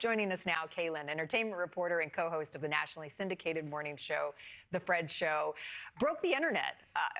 Joining us now, Kaelin, entertainment reporter and co-host of the nationally syndicated morning show, The Fred Show, broke the internet,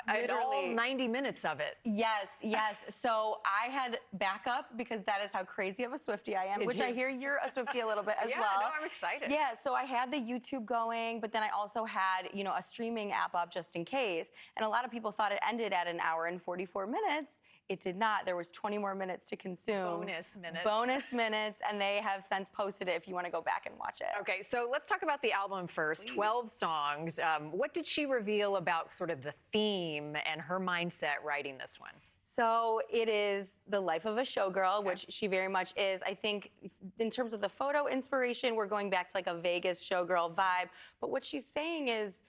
all 90 minutes of it. Yes. So I had backup because that is how crazy of a Swiftie I am, I hear you're a Swiftie a little bit as well. Yeah, no, I'm excited. Yeah, so I had the YouTube going, but then I also had, a streaming app up just in case. And a lot of people thought it ended at 1 hour and 44 minutes. It did not. There was 20 more minutes to consume. Bonus minutes. Bonus minutes, and they have since posted it if you want to go back and watch it. Okay, so let's talk about the album first. Please. 12 songs. What did she reveal about sort of the theme and her mindset writing this one? So it is the life of a showgirl, which she very much is. I think in terms of the photo inspiration, we're going back to like a Vegas showgirl vibe. But what she's saying is,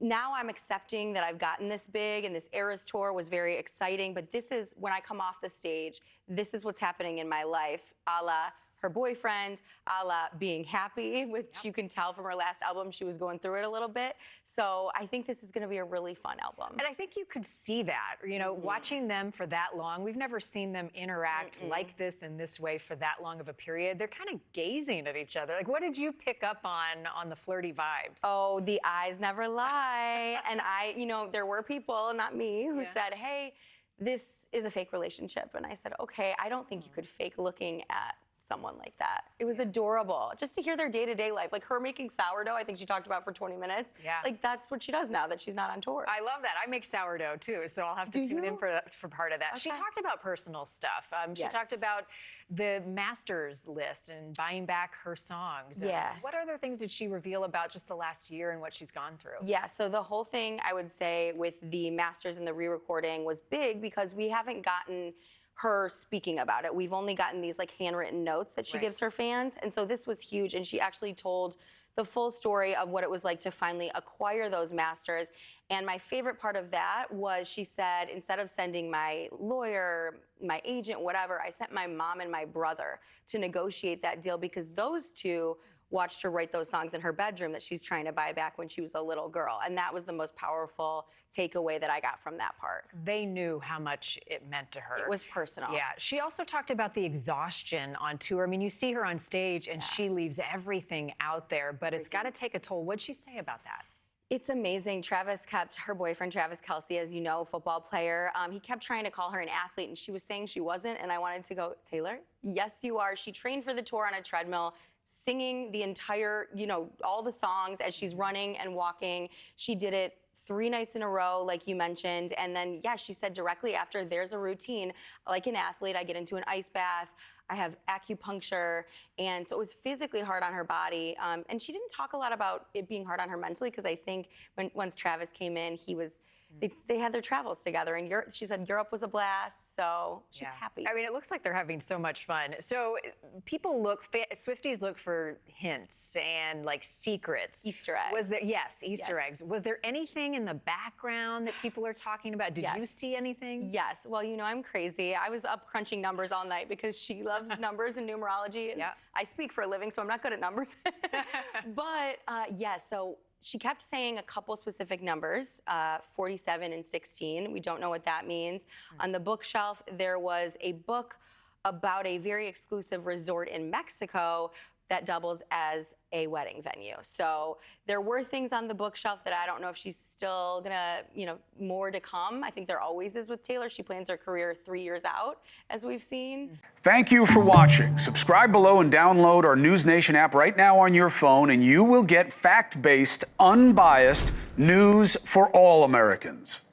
now I'm accepting that I've gotten this big, and this Eras tour was very exciting, but this is, when I come off the stage, this is what's happening in my life, a la her boyfriend, a la being happy, which you can tell from her last album, she was going through it a little bit. So I think this is gonna be a really fun album. And I think you could see that, watching them for that long. We've never seen them interact like this in this way for that long of a period. They're kind of gazing at each other. Like, what did you pick up on the flirty vibes? Oh, the eyes never lie. And there were people, not me, who said, hey, this is a fake relationship. And I said, okay, I don't think you could fake looking at someone like that. It was adorable. Just to hear their day-to-day life, like her making sourdough, I think she talked about for 20 minutes. Yeah. Like that's what she does now that she's not on tour. I love that. I make sourdough too, so I'll have to tune in for part of that. Okay. She talked about personal stuff. She talked about the masters list and buying back her songs. Yeah. What other things did she reveal about just the last year and what she's gone through? Yeah, so the whole thing, I would say, with the masters and the re-recording was big because we haven't gotten her speaking about it. We've only gotten these like handwritten notes that she gives her fans. And so this was huge. And she actually told the full story of what it was like to finally acquire those masters. And my favorite part of that was she said, instead of sending my lawyer, my agent, whatever, I sent my mom and my brother to negotiate that deal because those two watched her write those songs in her bedroom that she's trying to buy back when she was a little girl. And that was the most powerful takeaway that I got from that part. They knew how much it meant to her. It was personal. Yeah. She also talked about the exhaustion on tour. I mean, you see her on stage and she leaves everything out there, but it's got to take a toll. What'd she say about that? It's amazing. Her boyfriend, Travis Kelce, as you know, football player, he kept trying to call her an athlete, and she was saying she wasn't, and I wanted to go, Taylor, yes, you are. She trained for the tour on a treadmill, singing the entire, all the songs as she's running and walking. She did it 3 nights in a row, like you mentioned. And then, she said directly after, there's a routine. Like an athlete, I get into an ice bath. I have acupuncture. And so it was physically hard on her body. And she didn't talk a lot about it being hard on her mentally, because I think once Travis came in, they had their travels together, and she said Europe was a blast, so she's happy. I mean, it looks like they're having so much fun. So Swifties look for hints and like secrets. Easter eggs. Easter eggs. Was there anything in the background that people are talking about? Did you see anything? Yes. Well, I'm crazy. I was up crunching numbers all night because she loves numbers and numerology. And I speak for a living, so I'm not good at numbers. But so she kept saying a couple specific numbers, 47 and 16. We don't know what that means. On the bookshelf, there was a book about a very exclusive resort in Mexico that doubles as a wedding venue. So there were things on the bookshelf that I don't know if she's still gonna, more to come. I think there always is with Taylor. She plans her career 3 years out, as we've seen. Thank you for watching. Subscribe below and download our NewsNation app right now on your phone, and you will get fact-based, unbiased news for all Americans.